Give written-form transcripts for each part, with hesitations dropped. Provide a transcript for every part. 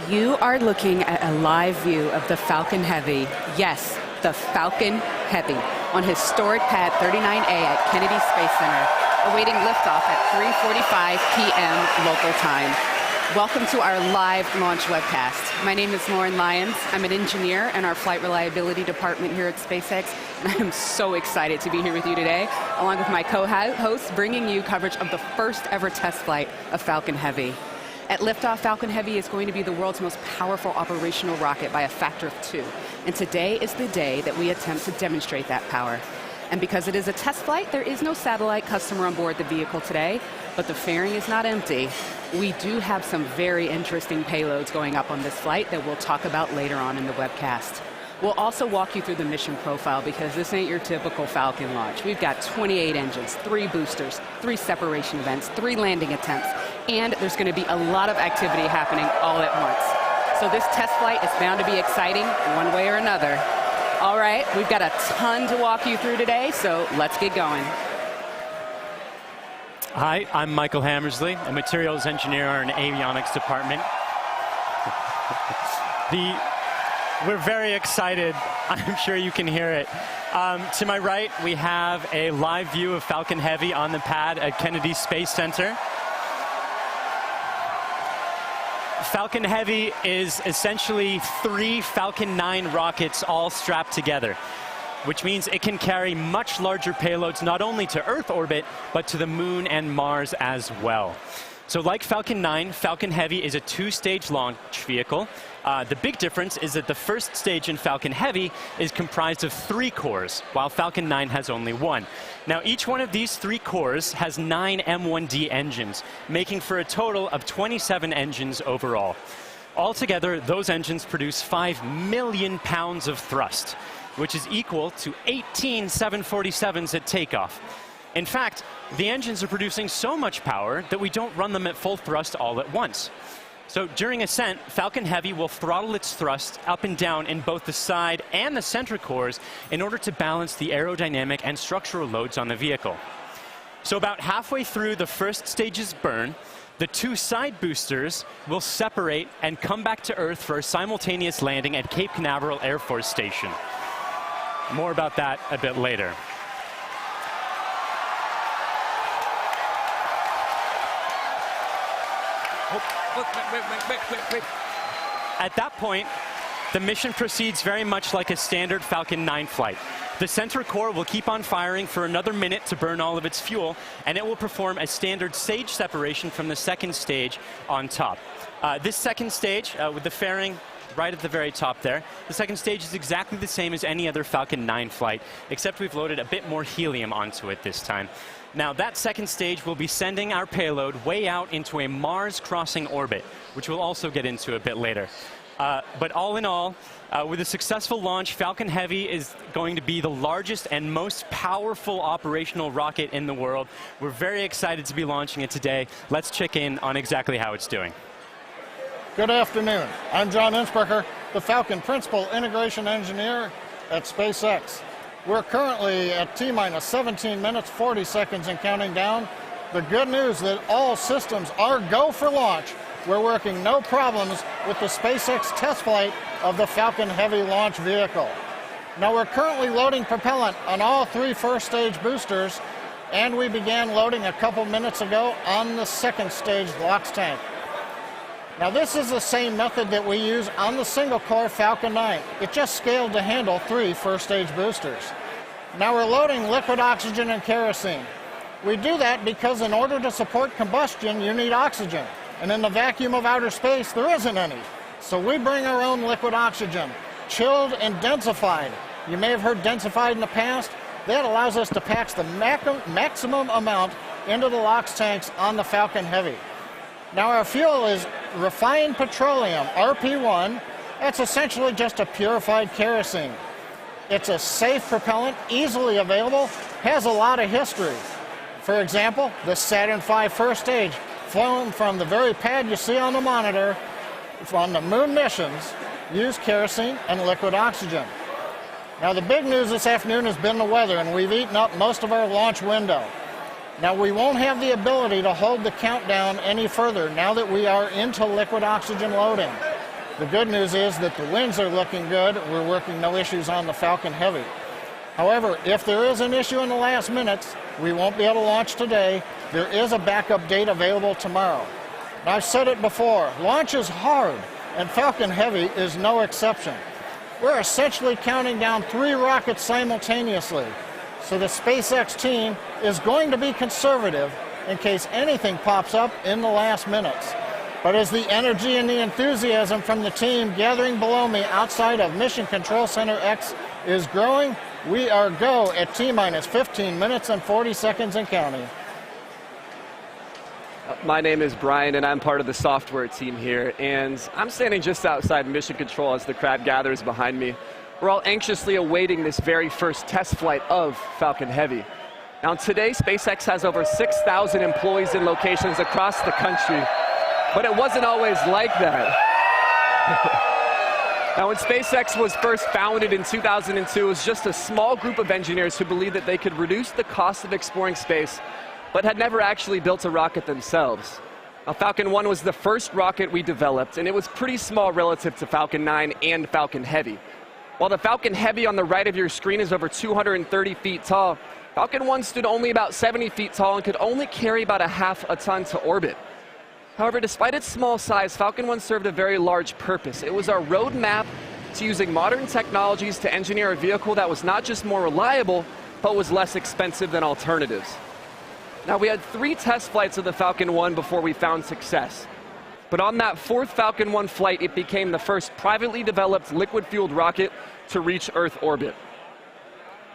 You are looking at a live view of the Falcon Heavy. Yes, the Falcon Heavy on historic pad 39A at Kennedy Space Center, awaiting liftoff at 3:45 p.m. local time. Welcome to our live launch webcast. My name is Lauren Lyons. I'm an engineer in our flight reliability department here at SpaceX, and I am so excited to be here with you today, along with my co-hosts, bringing you coverage of the first ever test flight of Falcon Heavy. At liftoff, Falcon Heavy is going to be the world's most powerful operational rocket by a factor of 2. And today is the day that we attempt to demonstrate that power. And because it is a test flight, there is no satellite customer on board the vehicle today, but the fairing is not empty. We do have some very interesting payloads going up on this flight that we'll talk about later on in the webcast. We'll also walk you through the mission profile because this ain't your typical Falcon launch. We've got 28 engines, 3 boosters, 3 separation events, 3 landing attempts, and there's going to be a lot of activity happening all at once. So this test flight is bound to be exciting one way or another. All right, we've got a ton to walk you through today, so let's get going. Hi, I'm Michael Hammersley, a materials engineer in the avionics department. We're very excited. I'm sure you can hear it. To my right, we have a live view of Falcon Heavy on the pad at Kennedy Space Center. Falcon Heavy is essentially 3 Falcon 9 rockets all strapped together, which means it can carry much larger payloads not only to Earth orbit, but to the Moon and Mars as well. So like Falcon 9, Falcon Heavy is a 2-stage launch vehicle. The big difference is that the first stage in Falcon Heavy is comprised of 3 cores, while Falcon 9 has only 1. Now, each one of these 3 cores has 9 M1D engines, making for a total of 27 engines overall. Altogether, those engines produce 5 million pounds of thrust, which is equal to 18 747s at takeoff. In fact, the engines are producing so much power that we don't run them at full thrust all at once. So during ascent, Falcon Heavy will throttle its thrust up and down in both the side and the center cores in order to balance the aerodynamic and structural loads on the vehicle. So about halfway through the first stage's burn, the 2 side boosters will separate and come back to Earth for a simultaneous landing at Cape Canaveral Air Force Station. More about that a bit later. Wait. At that point, the mission proceeds very much like a standard Falcon 9 flight. The center core will keep on firing for another minute to burn all of its fuel, and it will perform a standard stage separation from the second stage on top. This second stage, with the fairing right at the very top there, the second stage is exactly the same as any other Falcon 9 flight, except we've loaded a bit more helium onto it this time. Now, that second stage will be sending our payload way out into a Mars-crossing orbit, which we'll also get into a bit later. But all in all, with a successful launch, Falcon Heavy is going to be the largest and most powerful operational rocket in the world. We're very excited to be launching it today. Let's check in on exactly how it's doing. Good afternoon. I'm John Innsbrucker, the Falcon Principal Integration Engineer at SpaceX. We're currently at T-minus 17 minutes, 40 seconds and counting down. The good news is that all systems are go for launch. We're working no problems with the SpaceX test flight of the Falcon Heavy launch vehicle. Now we're currently loading propellant on all 3 first stage boosters, and we began loading a couple minutes ago on the second stage LOX tank. Now this is the same method that we use on the single-core Falcon 9. It just scaled to handle 3 first-stage boosters. Now we're loading liquid oxygen and kerosene. We do that because in order to support combustion, you need oxygen. And in the vacuum of outer space, there isn't any. So we bring our own liquid oxygen, chilled and densified. You may have heard densified in the past. That allows us to pack the maximum amount into the LOX tanks on the Falcon Heavy. Now our fuel is refined petroleum, RP1. That's essentially just a purified kerosene. It's a safe propellant, easily available, has a lot of history. For example, the Saturn V first stage, flown from the very pad you see on the monitor, on the moon missions, used kerosene and liquid oxygen. Now the big news this afternoon has been the weather, and we've eaten up most of our launch window. Now, we won't have the ability to hold the countdown any further now that we are into liquid oxygen loading. The good news is that the winds are looking good. We're working no issues on the Falcon Heavy. However, if there is an issue in the last minutes, we won't be able to launch today. There is a backup date available tomorrow. And I've said it before, launch is hard, and Falcon Heavy is no exception. We're essentially counting down 3 rockets simultaneously. So the SpaceX team is going to be conservative in case anything pops up in the last minutes. But as the energy and the enthusiasm from the team gathering below me outside of Mission Control Center X is growing, we are go at T-minus 15 minutes and 40 seconds and counting. My name is Brian, and I'm part of the software team here. And I'm standing just outside Mission Control as the crowd gathers behind me. We're all anxiously awaiting this very first test flight of Falcon Heavy. Now, today, SpaceX has over 6,000 employees in locations across the country. But it wasn't always like that. Now, when SpaceX was first founded in 2002, it was just a small group of engineers who believed that they could reduce the cost of exploring space, but had never actually built a rocket themselves. Now, Falcon 1 was the first rocket we developed, and it was pretty small relative to Falcon 9 and Falcon Heavy. While the Falcon Heavy on the right of your screen is over 230 feet tall, Falcon 1 stood only about 70 feet tall and could only carry about ½ a ton to orbit. However, despite its small size, Falcon 1 served a very large purpose. It was our roadmap to using modern technologies to engineer a vehicle that was not just more reliable, but was less expensive than alternatives. Now, we had 3 test flights of the Falcon 1 before we found success. But on that 4th Falcon 1 flight, it became the first privately developed liquid-fueled rocket to reach Earth orbit.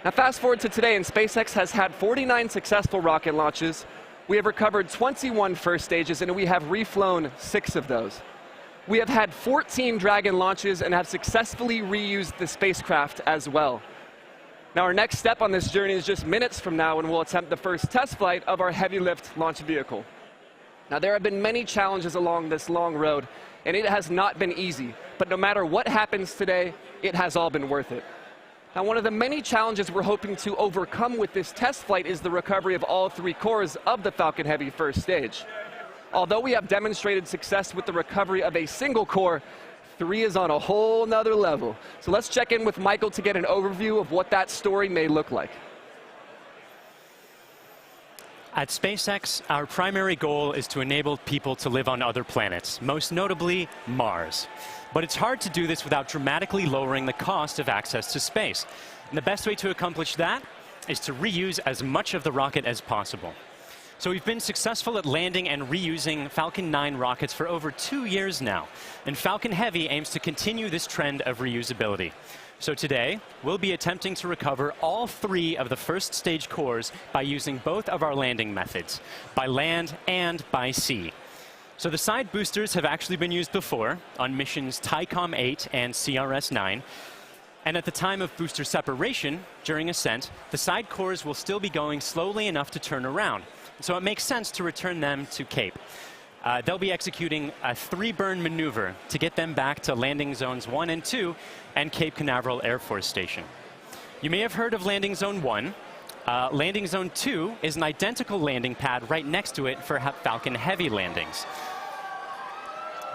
Now, fast forward to today, and SpaceX has had 49 successful rocket launches. We have recovered 21 first stages, and we have reflown 6 of those. We have had 14 Dragon launches and have successfully reused the spacecraft as well. Now, our next step on this journey is just minutes from now, when we'll attempt the first test flight of our heavy lift launch vehicle. Now, there have been many challenges along this long road, and it has not been easy. But no matter what happens today, it has all been worth it. Now, one of the many challenges we're hoping to overcome with this test flight is the recovery of all 3 cores of the Falcon Heavy first stage. Although we have demonstrated success with the recovery of a single core, 3 is on a whole nother level. So let's check in with Michael to get an overview of what that story may look like. At SpaceX, our primary goal is to enable people to live on other planets, most notably Mars. But it's hard to do this without dramatically lowering the cost of access to space. And the best way to accomplish that is to reuse as much of the rocket as possible. So we've been successful at landing and reusing Falcon 9 rockets for over 2 years now. And Falcon Heavy aims to continue this trend of reusability. So today, we'll be attempting to recover all 3 of the first stage cores by using both of our landing methods, by land and by sea. So the side boosters have actually been used before on missions TICOM 8 and CRS 9. And at the time of booster separation, during ascent, the side cores will still be going slowly enough to turn around. So it makes sense to return them to Cape. They'll be executing a 3-burn maneuver to get them back to landing zones 1 and 2 and Cape Canaveral Air Force Station. You may have heard of landing zone 1. Landing zone 2 is an identical landing pad right next to it for Falcon Heavy landings.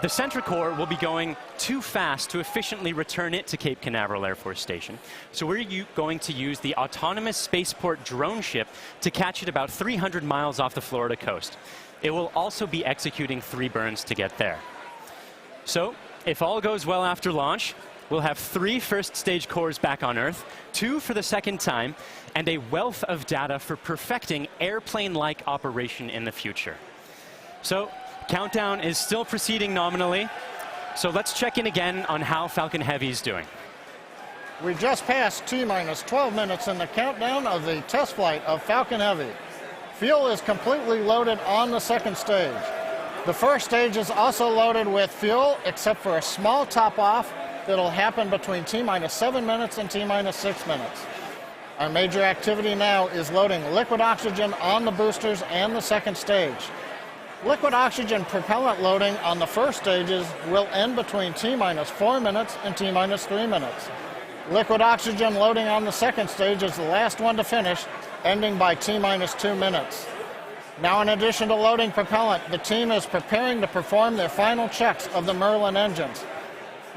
The center core will be going too fast to efficiently return it to Cape Canaveral Air Force Station. So we're going to use the autonomous spaceport drone ship to catch it about 300 miles off the Florida coast. It will also be executing 3 burns to get there. So if all goes well after launch, we'll have 3 first stage cores back on Earth, 2 for the second time, and a wealth of data for perfecting airplane-like operation in the future. So countdown is still proceeding nominally. So let's check in again on how Falcon Heavy is doing. We just passed T-minus 12 minutes in the countdown of the test flight of Falcon Heavy. Fuel is completely loaded on the second stage. The first stage is also loaded with fuel, except for a small top-off that'll happen between T-minus 7 minutes and T-minus 6 minutes. Our major activity now is loading liquid oxygen on the boosters and the second stage. Liquid oxygen propellant loading on the first stages will end between T-minus 4 minutes and T-minus 3 minutes. Liquid oxygen loading on the second stage is the last one to finish, ending by T-minus 2 minutes. Now, in addition to loading propellant, the team is preparing to perform their final checks of the Merlin engines.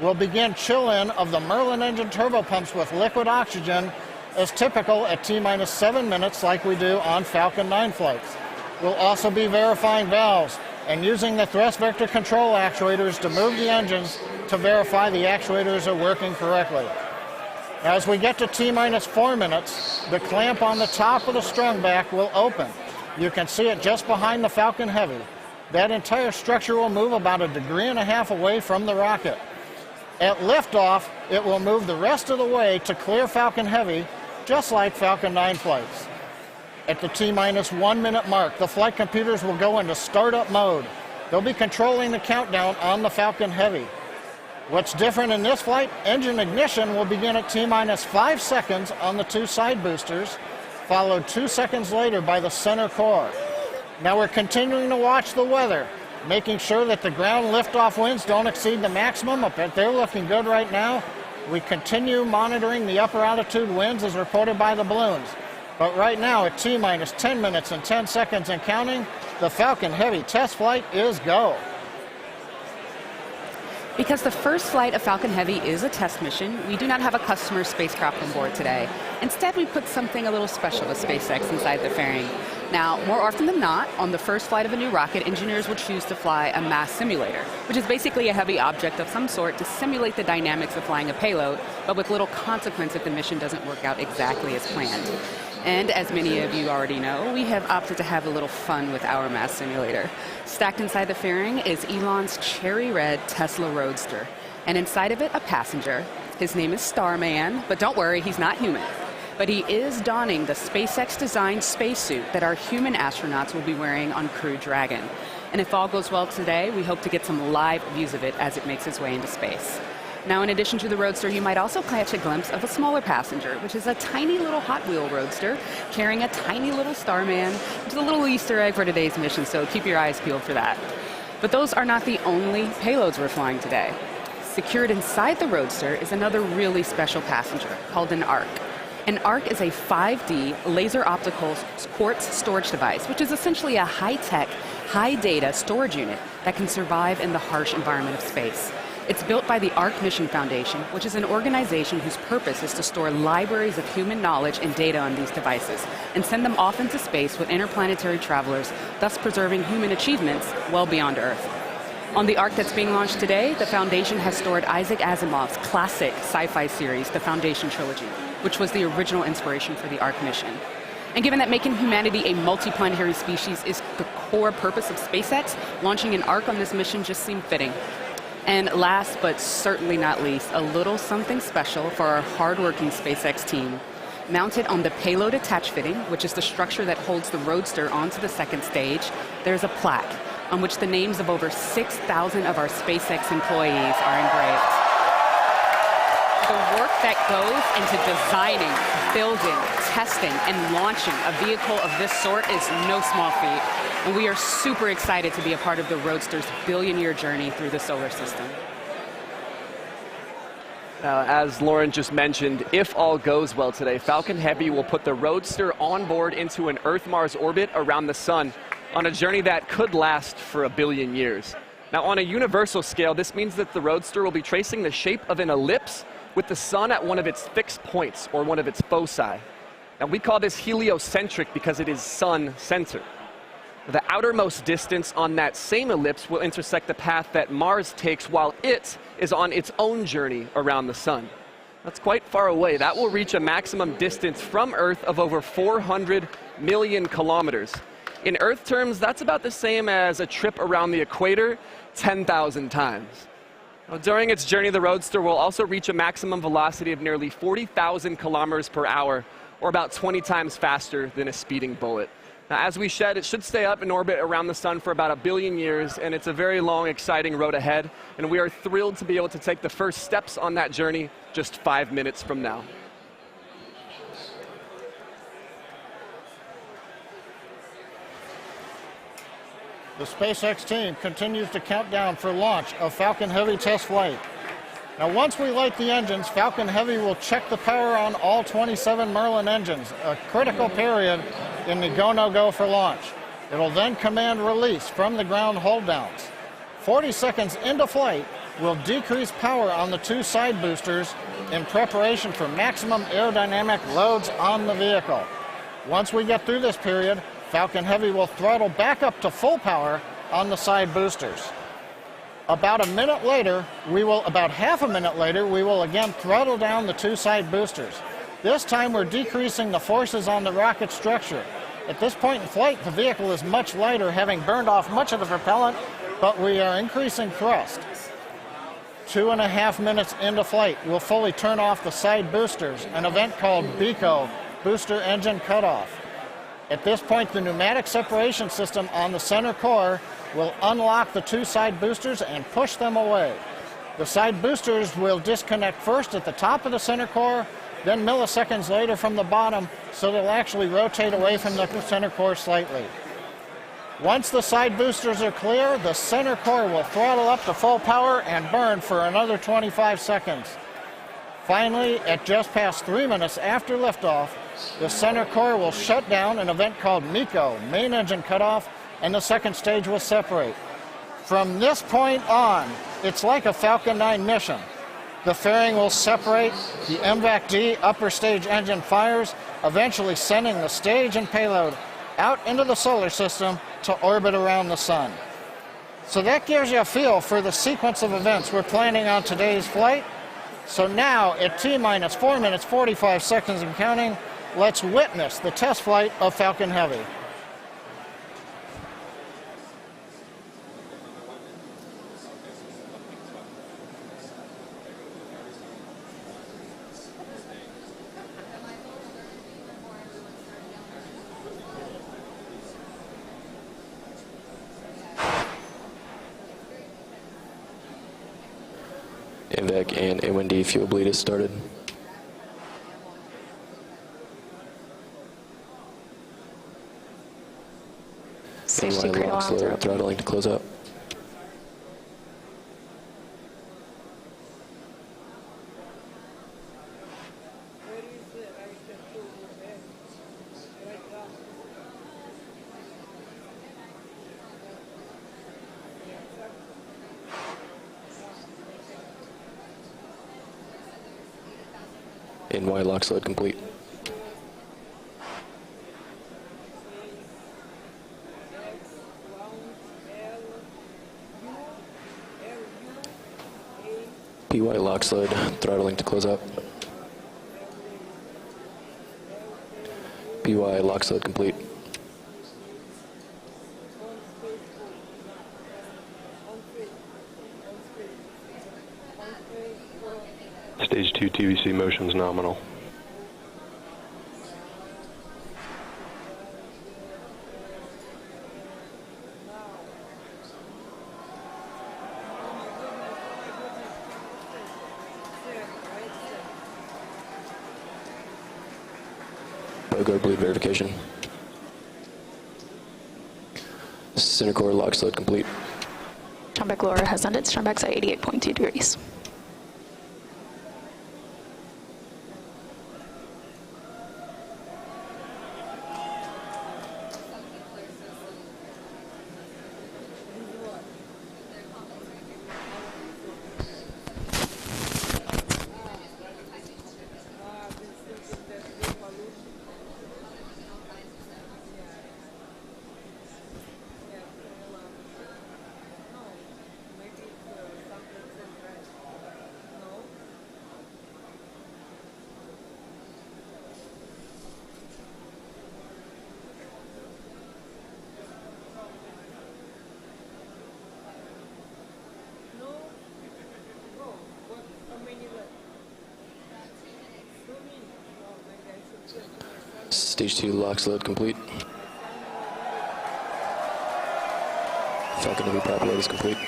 We'll begin chill-in of the Merlin engine turbopumps with liquid oxygen as typical at T-minus 7 minutes like we do on Falcon 9 flights. We'll also be verifying valves and using the thrust vector control actuators to move the engines to verify the actuators are working correctly. As we get to T-minus 4 minutes, the clamp on the top of the strung back will open. You can see it just behind the Falcon Heavy. That entire structure will move about 1.5 degrees away from the rocket. At liftoff, it will move the rest of the way to clear Falcon Heavy, just like Falcon 9 flights. At the T-minus 1 minute mark, the flight computers will go into startup mode. They'll be controlling the countdown on the Falcon Heavy. What's different in this flight, engine ignition will begin at T-minus 5 seconds on the 2 side boosters, followed 2 seconds later by the center core. Now we're continuing to watch the weather, making sure that the ground liftoff winds don't exceed the maximum, but they're looking good right now. We continue monitoring the upper altitude winds as reported by the balloons. But right now at T-minus 10 minutes and 10 seconds and counting, the Falcon Heavy test flight is go. Because the first flight of Falcon Heavy is a test mission, we do not have a customer spacecraft on board today. Instead, we put something a little special with SpaceX inside the fairing. Now, more often than not, on the first flight of a new rocket, engineers will choose to fly a mass simulator, which is basically a heavy object of some sort to simulate the dynamics of flying a payload, but with little consequence if the mission doesn't work out exactly as planned. And as many of you already know, we have opted to have a little fun with our mass simulator. Stacked inside the fairing is Elon's cherry red Tesla Roadster, and inside of it, a passenger. His name is Starman, but don't worry, he's not human. But he is donning the SpaceX-designed spacesuit that our human astronauts will be wearing on Crew Dragon. And if all goes well today, we hope to get some live views of it as it makes its way into space. Now, in addition to the Roadster, you might also catch a glimpse of a smaller passenger, which is a tiny little Hot Wheel Roadster carrying a tiny little Starman, which is a little Easter egg for today's mission, so keep your eyes peeled for that. But those are not the only payloads we're flying today. Secured inside the Roadster is another really special passenger called an ARC. An ARC is a 5D laser optical quartz storage device, which is essentially a high-tech, high-data storage unit that can survive in the harsh environment of space. It's built by the ARC Mission Foundation, which is an organization whose purpose is to store libraries of human knowledge and data on these devices and send them off into space with interplanetary travelers, thus preserving human achievements well beyond Earth. On the ARC that's being launched today, the Foundation has stored Isaac Asimov's classic sci-fi series, the Foundation Trilogy, which was the original inspiration for the ARC mission. And given that making humanity a multiplanetary species is the core purpose of SpaceX, launching an ARC on this mission just seemed fitting. And last but certainly not least, a little something special for our hardworking SpaceX team. Mounted on the payload attach fitting, which is the structure that holds the Roadster onto the second stage, there's a plaque on which the names of over 6,000 of our SpaceX employees are engraved. The work that goes into designing, building, testing, and launching a vehicle of this sort is no small feat. And we are super excited to be a part of the Roadster's billion-year journey through the solar system. As Lauren just mentioned, if all goes well today, Falcon Heavy will put the Roadster on board into an Earth-Mars orbit around the sun on a journey that could last for 1 billion years. Now, on a universal scale, this means that the Roadster will be tracing the shape of an ellipse with the sun at one of its fixed points, or one of its foci. Now, we call this heliocentric because it is sun-centered. The outermost distance on that same ellipse will intersect the path that Mars takes while it is on its own journey around the sun. That's quite far away. That will reach a maximum distance from Earth of over 400 million kilometers. In Earth terms, that's about the same as a trip around the equator 10,000 times. Now, during its journey, the Roadster will also reach a maximum velocity of nearly 40,000 kilometers per hour, or about 20 times faster than a speeding bullet. Now, as we said, it should stay up in orbit around the sun for about 1 billion years, and it's a very long, exciting road ahead, and we are thrilled to be able to take the first steps on that journey just 5 minutes from now. The SpaceX team continues to count down for launch of Falcon Heavy Test Flight. Now, once we light the engines, Falcon Heavy will check the power on all 27 Merlin engines, a critical period in the go-no-go for launch. It'll then command release from the ground hold downs. 40 seconds into flight, we'll decrease power on the two side boosters in preparation for maximum aerodynamic loads on the vehicle. Once we get through this period, Falcon Heavy will throttle back up to full power on the side boosters. About half a minute later, we will again throttle down the two side boosters. This time we're decreasing the forces on the rocket structure. At this point in flight, the vehicle is much lighter, having burned off much of the propellant, but we are increasing thrust. 2.5 minutes into flight, we'll fully turn off the side boosters, an event called BECO, Booster Engine Cutoff. At this point, the pneumatic separation system on the center core will unlock the two side boosters and push them away. The side boosters will disconnect first at the top of the center core, then milliseconds later from the bottom, so they'll actually rotate away from the center core slightly. Once the side boosters are clear, the center core will throttle up to full power and burn for another 25 seconds. Finally, at just past 3 minutes after liftoff, the center core will shut down, an event called MECO, Main Engine Cutoff, and the second stage will separate. From this point on, it's like a Falcon 9 mission. The fairing will separate, the MVAC-D upper stage engine fires, eventually sending the stage and payload out into the solar system to orbit around the sun. So that gives you a feel for the sequence of events we're planning on today's flight. So now, at T-minus 4 minutes 45 seconds and counting, let's witness the test flight of Falcon Heavy. MVAC and A1D fuel bleed has started. Safety AY cradle lock arms are slow, open. throttling to close up. NY lock sled complete. PY lock sled, throttling to close up. PY lock sled complete. Stage 2 TVC motion's nominal. Bogart bleed verification. Center core lock sled complete. Strombeck lower has ended. Strombeck's at 88.2 degrees. Stage 2 lock sled complete. Falcon Heavy prop load is complete.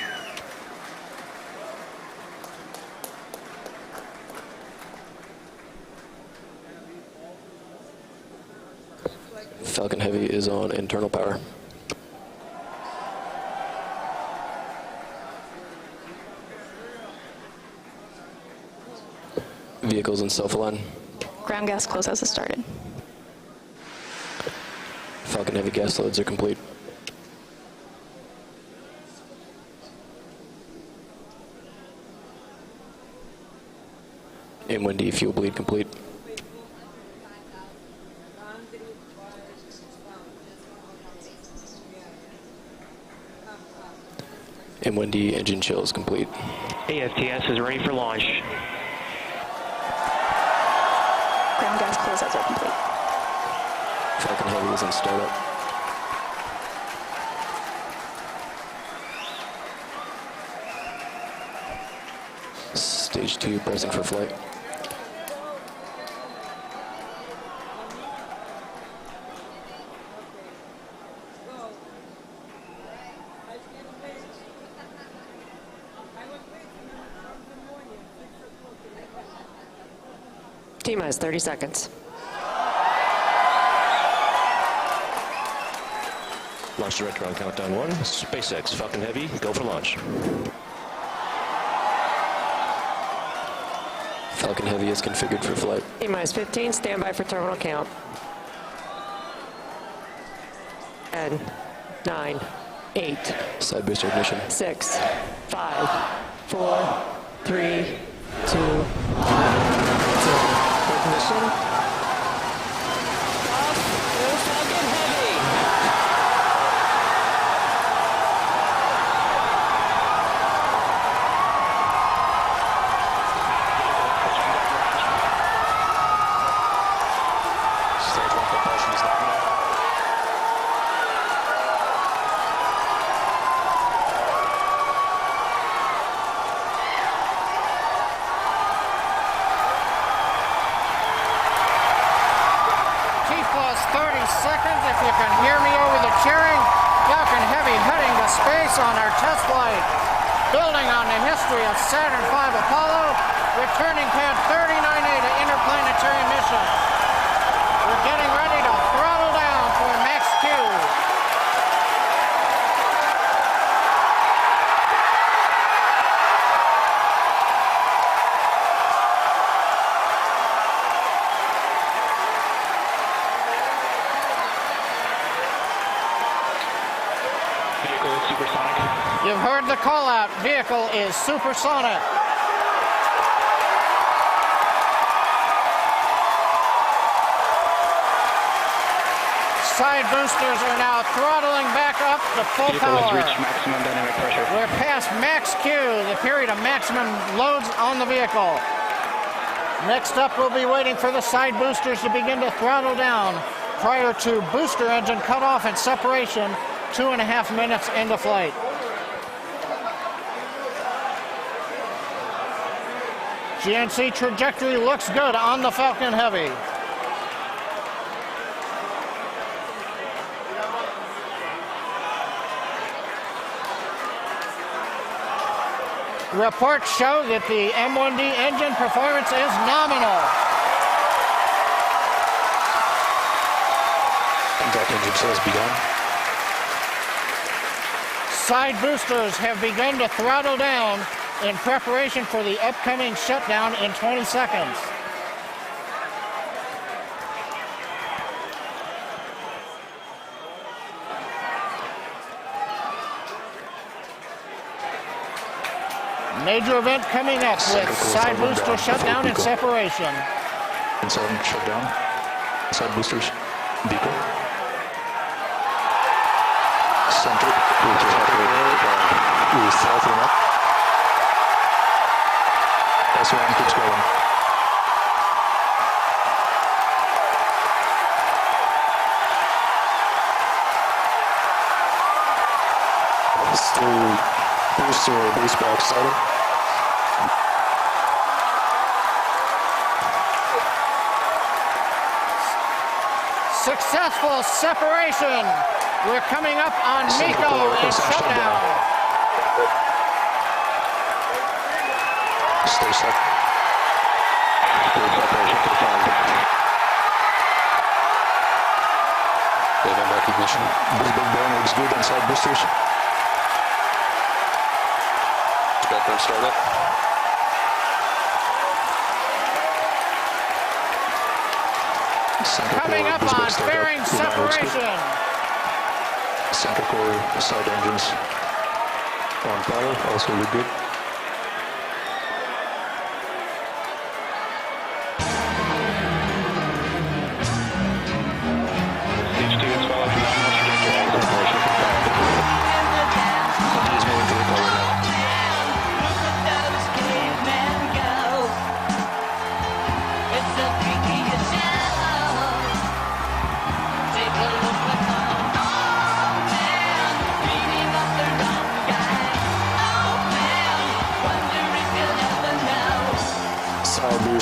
Falcon Heavy is on internal power. Vehicles in self-align. Ground gas close-outs has started. Falcon Heavy gas loads are complete. M1D fuel bleed complete. M1D engine chill is complete. AFTS is ready for launch. Ground gas closeouts are complete. Falcon Heavy is in startup. Stage 2 pressing for flight. T-minus 30 seconds. Launch director on countdown 1. SpaceX, Falcon Heavy, go for launch. Falcon Heavy is configured for flight. T-minus 15, standby for terminal count. 10, 9, 8, Side booster ignition. 6, 5, 4, 3, 2, 1, 0. Ignition. Off. There's Falcon Heavy. Stage 1 propulsion is nominal. T-plus 30 seconds, if you can hear me over the cheering. Falcon Heavy heading to space on our test flight. Building on the history of Saturn V Apollo, returning pad 39A to interplanetary mission. We're getting ready to throttle down for max Q. Vehicle is supersonic. You've heard the call out. Vehicle is supersonic. Side boosters are now throttling back up to full Vehicle has power. reached maximum dynamic pressure. We're past max Q, the period of maximum loads on the vehicle. Next up, we'll be waiting for the side boosters to begin to throttle down prior to booster engine cutoff and separation 2.5 minutes into flight. GNC trajectory looks good on the Falcon Heavy. Reports show that the M1D engine performance is nominal. Impact engine chill has begun. Side boosters have begun to throttle down in preparation for the upcoming shutdown in 20 seconds. Major event coming up with side booster shutdown and separation. Inside shutdown. Side boosters. Vehicle. Center. Boosters activated. We're throttling up. S1 keeps going. Still booster base box started. Successful separation. We're coming up on MECO and shutdown. Stay set. Separation confirmed. Wave and back ignition. Big burn looks good on side boosters. Background startup. Coming up on fairing separation. Center core side engines on power, also look good.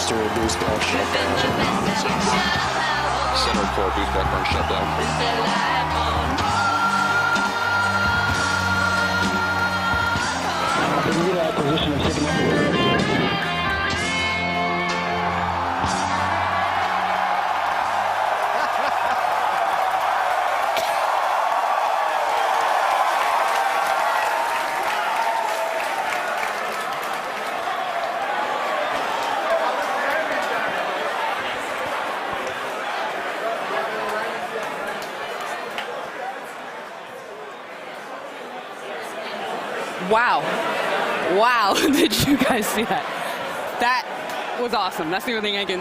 booster boost back shutdown. Center core boost back burn shutdown. Acquisition of signal. Wow. Wow. Did you guys see that? That was awesome. That's the only thing I can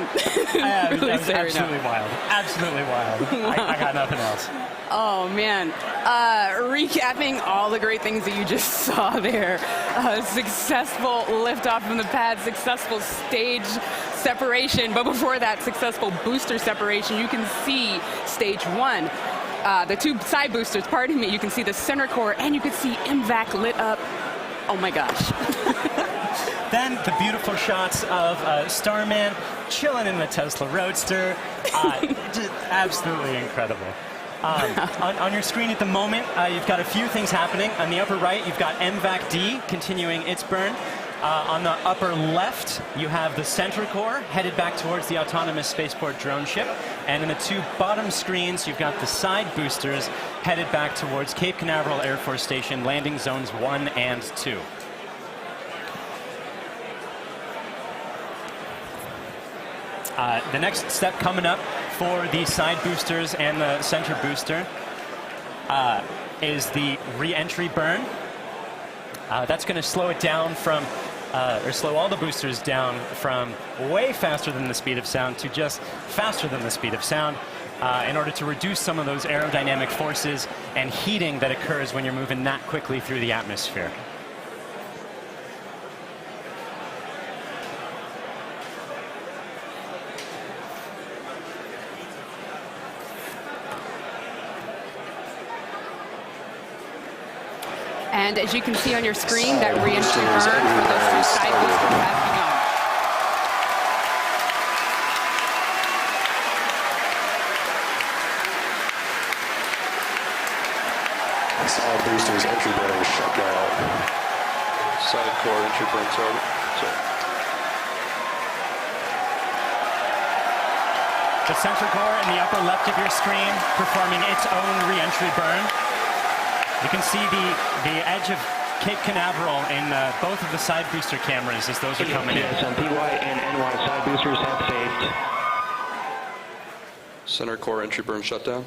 really that was say right absolutely now. wild. Absolutely wild. I got nothing else. Oh, man. Recapping all the great things that you just saw there. Successful liftoff from the pad, successful stage separation, but before that, successful booster separation. You can see stage one. The two side boosters, pardon me, you can see the center core, and you can see MVAC lit up. Oh my gosh. Then the beautiful shots of Starman chilling in the Tesla Roadster. Just absolutely incredible. On your screen at the moment, you've got a few things happening. On the upper right, you've got MVAC-D continuing its burn. On the upper left, you have the center core headed back towards the autonomous spaceport drone ship. And in the two bottom screens, you've got the side boosters headed back towards Cape Canaveral Air Force Station, landing zones 1 and 2. The next step coming up for the side boosters and the center booster is the re-entry burn. That's going to slow it down from, or slow all the boosters down from way faster than the speed of sound to just faster than the speed of sound in order to reduce some of those aerodynamic forces and heating that occurs when you're moving that quickly through the atmosphere. And as you can see on your screen, that re-entry burn for those two side boosters has begun. Side boosters entry burn shut down. Side core entry burn started. The center core in the upper left of your screen performing its own re-entry burn. You can see the edge of Cape Canaveral in both of the side booster cameras as those are coming in. PY and NY side boosters have phased. Center core entry burn shutdown.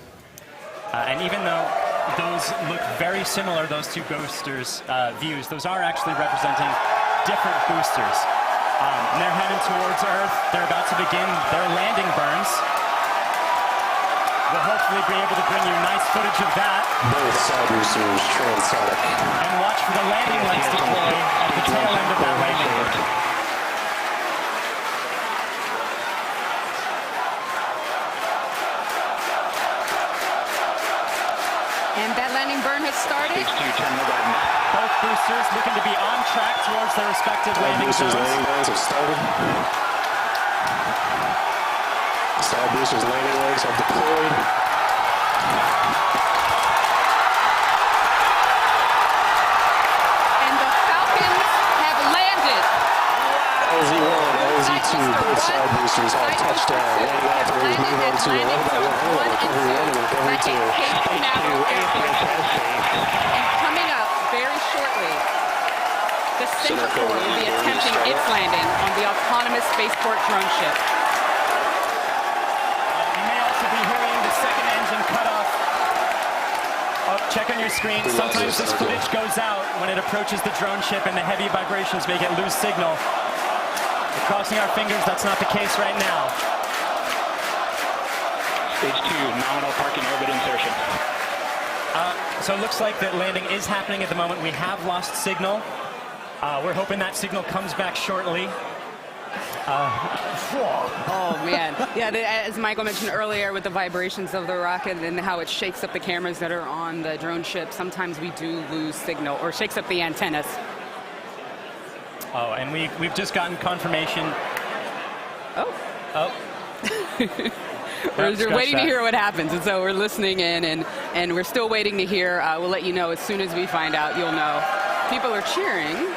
And even though those look very similar, those two boosters' views, those are actually representing different boosters. And they're heading towards Earth. They're about to begin their landing burns. We'll hopefully be able to bring you nice footage of that. Both side boosters transonic. And watch for the landing lights deploy at the tail end of that landing burn. And that landing burn has started. Both boosters looking to be on track towards their respective landing zones. Landing burns have started. Side boosters landing legs have deployed. And the Falcons have landed. LZ1, LZ2, both side boosters have touchdown. Landing operators move on to 11.1, recovery 1 and recovery 2. And coming up very shortly, the center core will be attempting its landing on the autonomous spaceport drone ship. Check on your screen. Sometimes this footage goes out when it approaches the drone ship and the heavy vibrations make it lose signal. We're crossing our fingers that's not the case right now. Stage 2, nominal parking orbit insertion. So it looks like that landing is happening at the moment. We have lost signal. We're hoping that signal comes back shortly. Oh, man. Yeah, as Michael mentioned earlier with the vibrations of the rocket and how it shakes up the cameras that are on the drone ship, sometimes we do lose signal or shakes up the antennas. Oh, and we've just gotten confirmation Oh. We're waiting to hear what happens, and so we're listening in, and we're still waiting to hear. We'll let you know as soon as we find out. You'll know. People are cheering,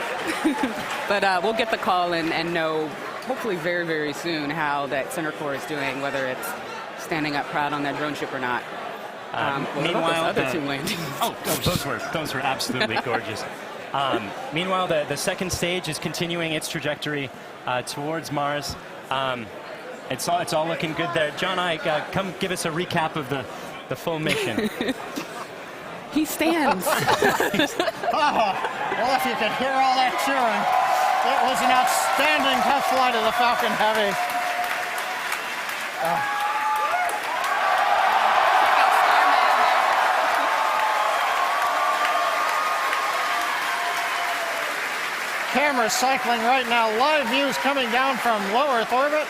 but we'll get the call and know, hopefully very, very soon, how that center core is doing, whether it's standing up proud on that drone ship or not. Meanwhile, other two landings. Those were absolutely gorgeous. Meanwhile, the second stage is continuing its trajectory towards Mars. It's all looking good there. John, come give us a recap of the full mission. He stands. Well, if you could hear all that cheering, it was an outstanding test flight of the Falcon Heavy. Cameras cycling right now. Live views coming down from low Earth orbit.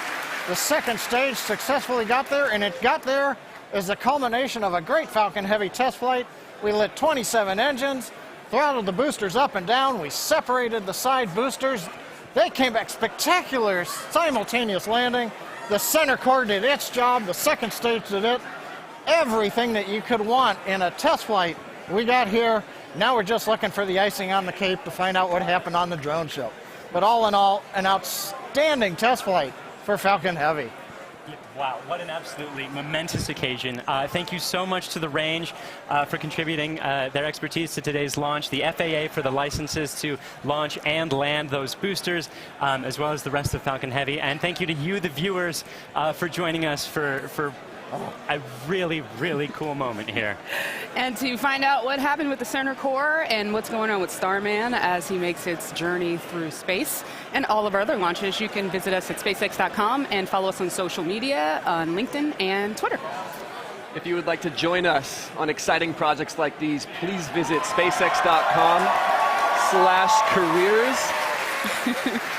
The second stage successfully got there, and it got there as the culmination of a great Falcon Heavy test flight. We lit 27 engines, throttled the boosters up and down. We separated the side boosters. They came back spectacular, simultaneous landing. The center core did its job. The second stage did it. Everything that you could want in a test flight, we got here. Now we're just looking for the icing on the cake to find out what happened on the drone show. But all in all, an outstanding test flight for Falcon Heavy. Wow, what an absolutely momentous occasion. Thank you so much to the range for contributing their expertise to today's launch, the FAA for the licenses to launch and land those boosters, as well as the rest of Falcon Heavy. And thank you to you, the viewers, for joining us for a really, really cool moment here. And to find out what happened with the center core and what's going on with Starman as he makes its journey through space and all of our other launches, you can visit us at SpaceX.com and follow us on social media on LinkedIn and Twitter. If you would like to join us on exciting projects like these, please visit SpaceX.com/careers.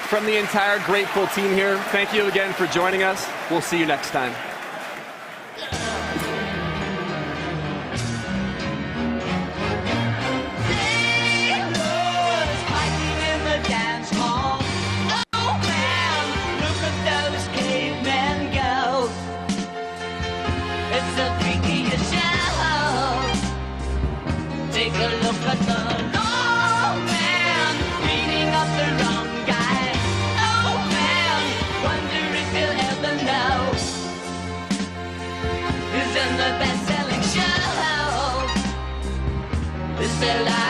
From the entire grateful team here, thank you again for joining us. We'll see you next time. Take a look at the old man beating up the wrong guy. Oh man, wonder if he'll ever know who's in the best-selling show. Is there life?